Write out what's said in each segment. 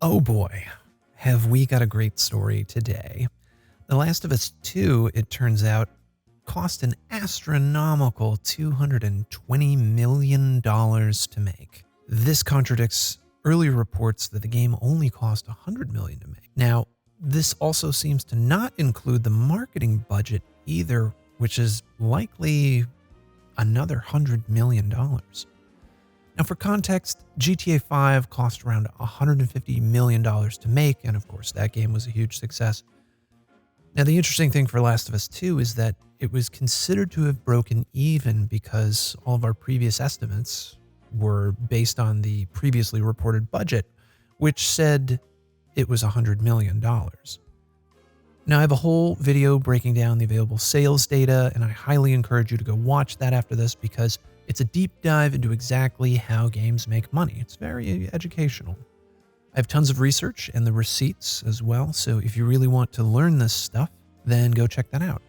Oh boy, have we got a great story today. The Last of Us 2, it turns out, cost an astronomical $220 million to make. This contradicts earlier reports that the game only cost $100 million to make. Now, this also seems to not include the marketing budget either, which is likely another $100 million. Now, for context, GTA 5 cost around $150 million to make, and of course, that game was a huge success. Now, the interesting thing for Last of Us 2 is that it was considered to have broken even because all of our previous estimates were based on the previously reported budget, which said it was $100 million. Now, I have a whole video breaking down the available sales data, and I highly encourage you to go watch that after this because it's a deep dive into exactly how games make money. It's very educational. I have tons of research and the receipts as well, so if you really want to learn this stuff, then go check that out.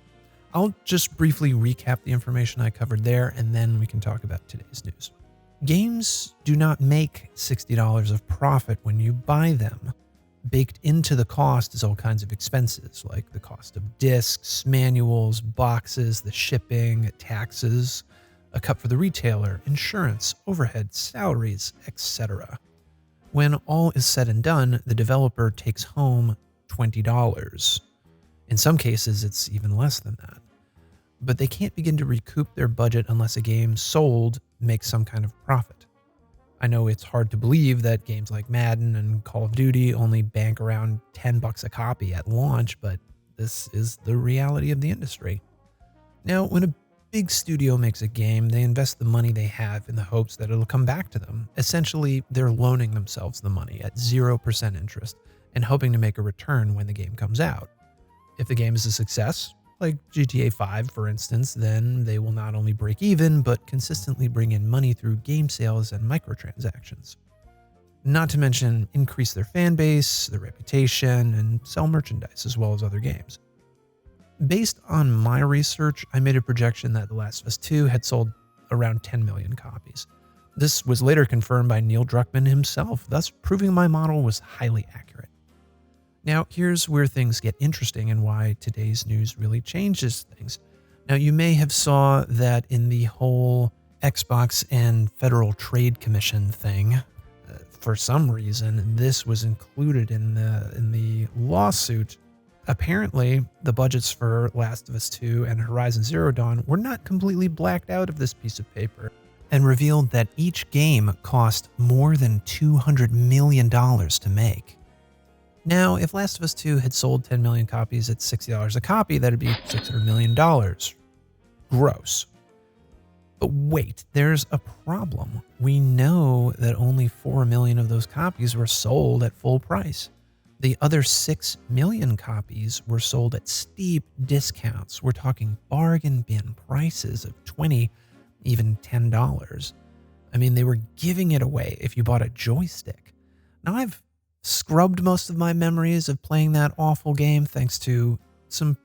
I'll just briefly recap the information I covered there, and then we can talk about today's news. Games do not make $60 of profit when you buy them. Baked into the cost is all kinds of expenses, like the cost of discs, manuals, boxes, the shipping, taxes, a cut for the retailer, insurance, overhead, salaries, etc. When all is said and done, the developer takes home $20. In some cases, it's even less than that. But they can't begin to recoup their budget unless a game sold makes some kind of profit. I know it's hard to believe that games like Madden and Call of Duty only bank around $10 a copy at launch, but this is the reality of the industry. Now, when a big studio makes a game, they invest the money they have in the hopes that it'll come back to them. Essentially, they're loaning themselves the money at 0% interest and hoping to make a return when the game comes out. If the game is a success, like GTA 5 for instance, then they will not only break even, but consistently bring in money through game sales and microtransactions. Not to mention increase their fan base, their reputation, and sell merchandise as well as other games. Based on my research, I made a projection that The Last of Us 2 had sold around 10 million copies. This was later confirmed by Neil Druckmann himself, thus proving my model was highly accurate. Now, here's where things get interesting and why today's news really changes things. Now, you may have saw that in the whole Xbox and Federal Trade Commission thing, for some reason, this was included in the lawsuit. Apparently, the budgets for Last of Us 2 and Horizon Zero Dawn were not completely blacked out of this piece of paper and revealed that each game cost more than $200 million to make. Now, if Last of Us 2 had sold 10 million copies at $60 a copy, that'd be $600 million. Gross. But wait, there's a problem. We know that only 4 million of those copies were sold at full price. The other 6 million copies were sold at steep discounts. We're talking bargain bin prices of $20, even $10. I mean, they were giving it away if you bought a joystick. Now, I've scrubbed most of my memories of playing that awful game thanks to some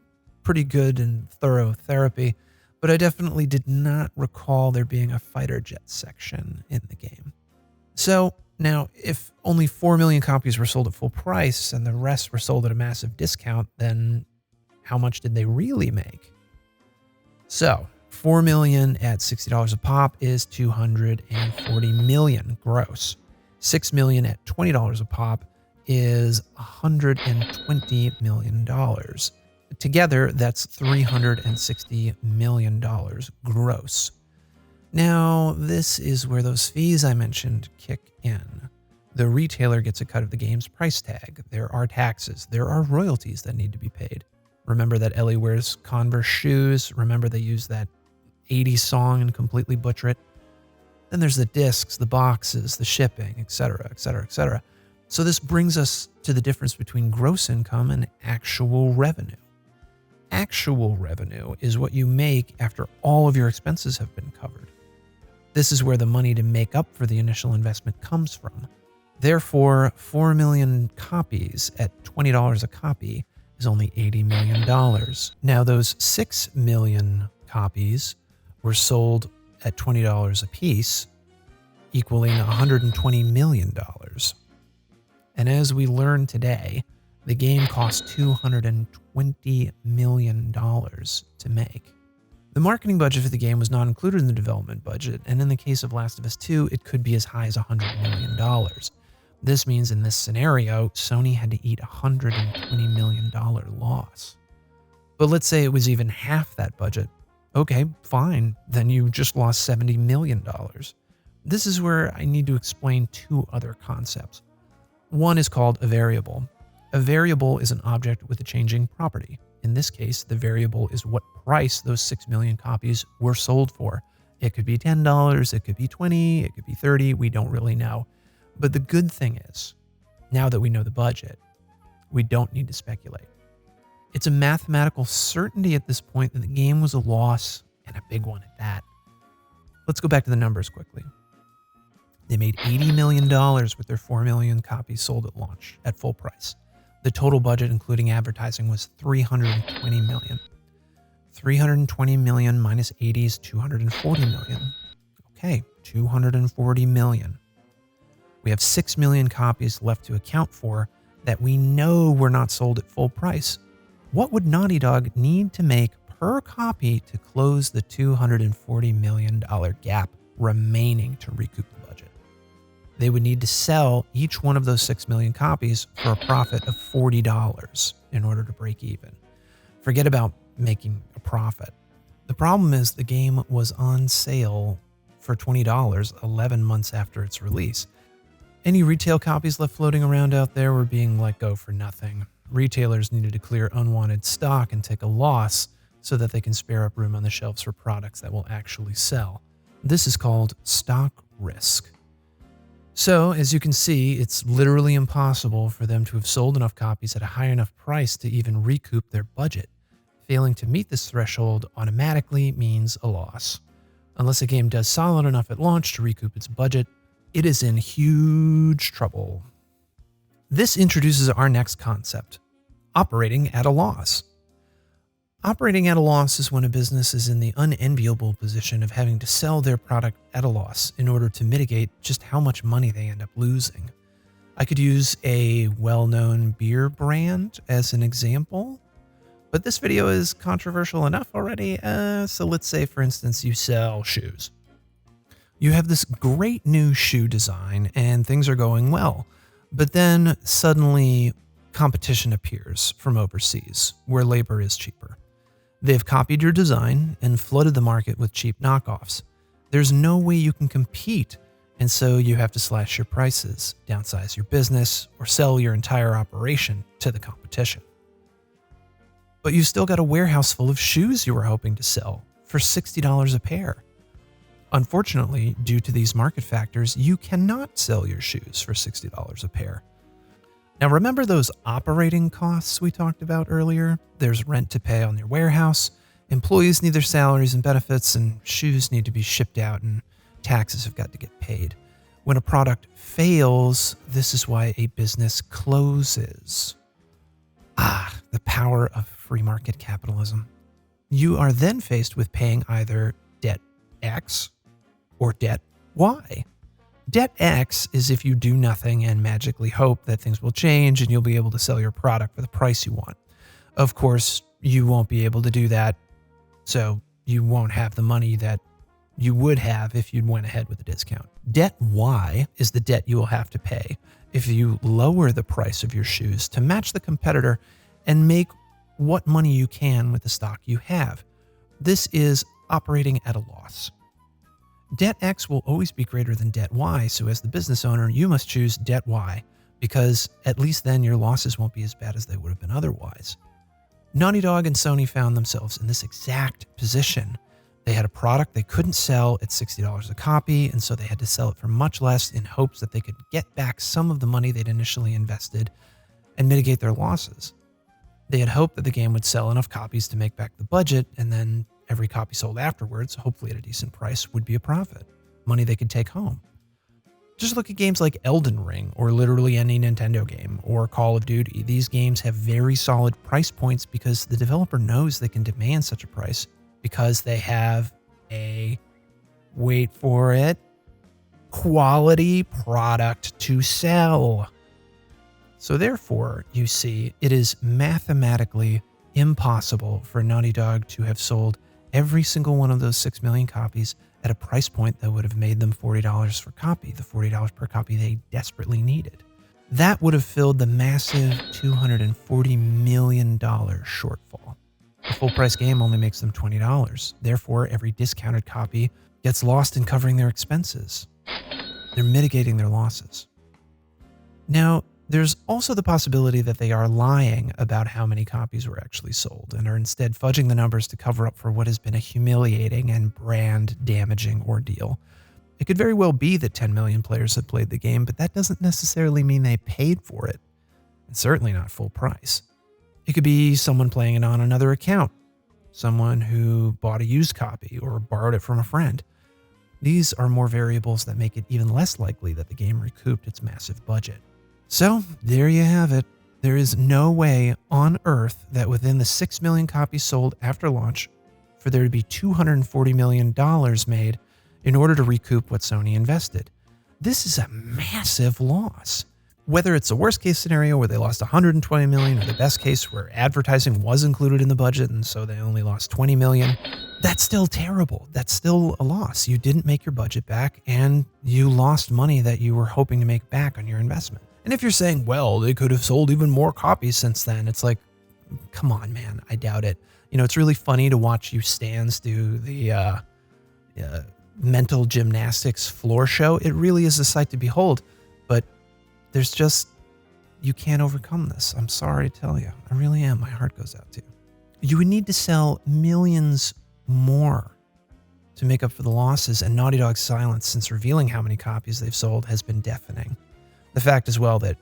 pretty good and thorough therapy, but I definitely did not recall there being a fighter jet section in the game. So now, if only 4 million copies were sold at full price and the rest were sold at a massive discount, then how much did they really make? So 4 million at $60 a pop is $240 million gross. 6 million at $20 a pop is $120 million. Together, that's $360 million gross. Now, this is where those fees I mentioned kick in. The retailer gets a cut of the game's price tag. There are taxes. There are royalties that need to be paid. Remember that Ellie wears Converse shoes. Remember they use that 80s song and completely butcher it. Then there's the discs, the boxes, the shipping, etc., etc., etc. So this brings us to the difference between gross income and actual revenue. Actual revenue is what you make after all of your expenses have been covered. This is where the money to make up for the initial investment comes from. Therefore, 4 million copies at $20 a copy is only $80 million. Now, those 6 million copies were sold at $20 a piece, equaling $120 million. And as we learned today, the game cost $220 million to make. The marketing budget for the game was not included in the development budget, and in the case of Last of Us 2, it could be as high as $100 million. This means in this scenario, Sony had to eat a $120 million loss. But let's say it was even half that budget. Okay, fine, then you just lost $70 million. This is where I need to explain two other concepts. One is called a variable. A variable is an object with a changing property. In this case, the variable is what price those 6 million copies were sold for. It could be $10, it could be $20, it could be $30, we don't really know. But the good thing is, now that we know the budget, we don't need to speculate. It's a mathematical certainty at this point that the game was a loss, and a big one at that. Let's go back to the numbers quickly. They made $80 million with their 4 million copies sold at launch at full price. The total budget, including advertising, was $320 million. 320 million minus 80 is 240 million. Okay, 240 million. We have 6 million copies left to account for that we know were not sold at full price. What would Naughty Dog need to make per copy to close the $240 million gap remaining to recoup the budget? They would need to sell each one of those 6 million copies for a profit of $40 in order to break even. Forget about making a profit. The problem is the game was on sale for $20 11 months after its release. Any retail copies left floating around out there were being let go for nothing. Retailers needed to clear unwanted stock and take a loss so that they can spare up room on the shelves for products that will actually sell. This is called stock risk. So, as you can see, it's literally impossible for them to have sold enough copies at a high enough price to even recoup their budget. Failing to meet this threshold automatically means a loss. Unless a game does solid enough at launch to recoup its budget, it is in huge trouble. This introduces our next concept, operating at a loss. Operating at a loss is when a business is in the unenviable position of having to sell their product at a loss in order to mitigate just how much money they end up losing. I could use a well-known beer brand as an example, but this video is controversial enough already, so let's say, for instance, you sell shoes. You have this great new shoe design and things are going well, but then suddenly competition appears from overseas where labor is cheaper. They've copied your design and flooded the market with cheap knockoffs. There's no way you can compete, and so you have to slash your prices, downsize your business, or sell your entire operation to the competition. But you've still got a warehouse full of shoes you were hoping to sell for $60 a pair. Unfortunately, due to these market factors, you cannot sell your shoes for $60 a pair. Now remember those operating costs we talked about earlier? There's rent to pay on your warehouse, employees need their salaries and benefits, and shoes need to be shipped out, and taxes have got to get paid. When a product fails, this is why a business closes. The power of free market capitalism. You are then faced with paying either debt X or debt Y. Debt X is if you do nothing and magically hope that things will change and you'll be able to sell your product for the price you want. Of course, you won't be able to do that, so you won't have the money that you would have if you'd went ahead with a discount. Debt Y is the debt you will have to pay if you lower the price of your shoes to match the competitor and make what money you can with the stock you have. This is operating at a loss. Debt X will always be greater than debt Y, so as the business owner, you must choose debt Y, because at least then your losses won't be as bad as they would have been otherwise. Naughty Dog and Sony found themselves in this exact position. They had a product they couldn't sell at $60 a copy, and so they had to sell it for much less in hopes that they could get back some of the money they'd initially invested and mitigate their losses. They had hoped that the game would sell enough copies to make back the budget, and then every copy sold afterwards, hopefully at a decent price, would be a profit, money they could take home. Just look at games like Elden Ring or literally any Nintendo game or Call of Duty. These games have very solid price points because the developer knows they can demand such a price because they have a, wait for it, quality product to sell. So therefore, you see, it is mathematically impossible for Naughty Dog to have sold every single one of those 6 million copies at a price point that would have made them $40 per copy, the $40 per copy they desperately needed. That would have filled the massive $240 million shortfall. A full price game only makes them $20. Therefore, every discounted copy gets lost in covering their expenses. They're mitigating their losses. Now, there's also the possibility that they are lying about how many copies were actually sold and are instead fudging the numbers to cover up for what has been a humiliating and brand-damaging ordeal. It could very well be that 10 million players have played the game, but that doesn't necessarily mean they paid for it, and certainly not full price. It could be someone playing it on another account, someone who bought a used copy or borrowed it from a friend. These are more variables that make it even less likely that the game recouped its massive budget. So, there you have it. There is no way on Earth that within the 6 million copies sold after launch for there to be $240 million made in order to recoup what Sony invested. This is a massive loss. Whether it's the worst case scenario where they lost $120 million or the best case where advertising was included in the budget and so they only lost $20 million, that's still terrible. That's still a loss. You didn't make your budget back and you lost money that you were hoping to make back on your investment. And if you're saying, well, they could have sold even more copies since then, it's like, come on, man, I doubt it. You know, it's really funny to watch you stans do the mental gymnastics floor show. It really is a sight to behold, but there's just, you can't overcome this. I'm sorry to tell you. I really am. My heart goes out to you. You would need to sell millions more to make up for the losses, and Naughty Dog's silence since revealing how many copies they've sold has been deafening. The fact as well that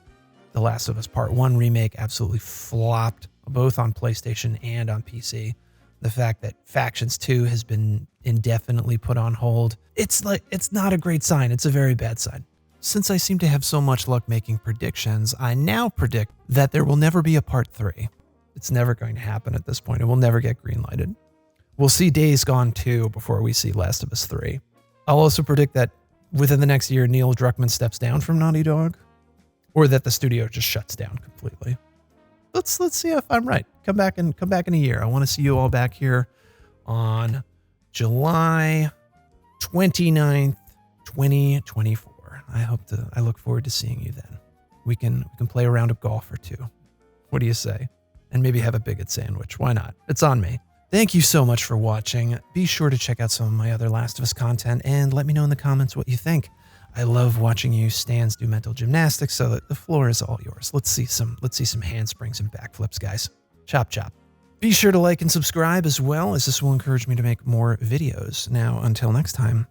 The Last of Us Part 1 remake absolutely flopped both on PlayStation and on PC. The fact that Factions 2 has been indefinitely put on hold. It's not a great sign. It's a very bad sign. Since I seem to have so much luck making predictions, I now predict that there will never be a Part 3. It's never going to happen at this point. It will never get greenlighted. We'll see Days Gone 2 before we see Last of Us 3. I'll also predict that within the next year, Neil Druckmann steps down from Naughty Dog, or that the studio just shuts down completely. Let's see if I'm right. Come back in a year. I want to see you all back here on July 29th, 2024. I look forward to seeing you then. We can play a round of golf or two. What do you say? And maybe have a bigot sandwich. Why not? It's on me. Thank you so much for watching. Be sure to check out some of my other Last of Us content and let me know in the comments what you think. I love watching you stands do mental gymnastics, so that the floor is all yours. Let's see some handsprings and backflips, guys. Chop chop. Be sure to like and subscribe as well, as this will encourage me to make more videos. Now, until next time,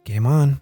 game on.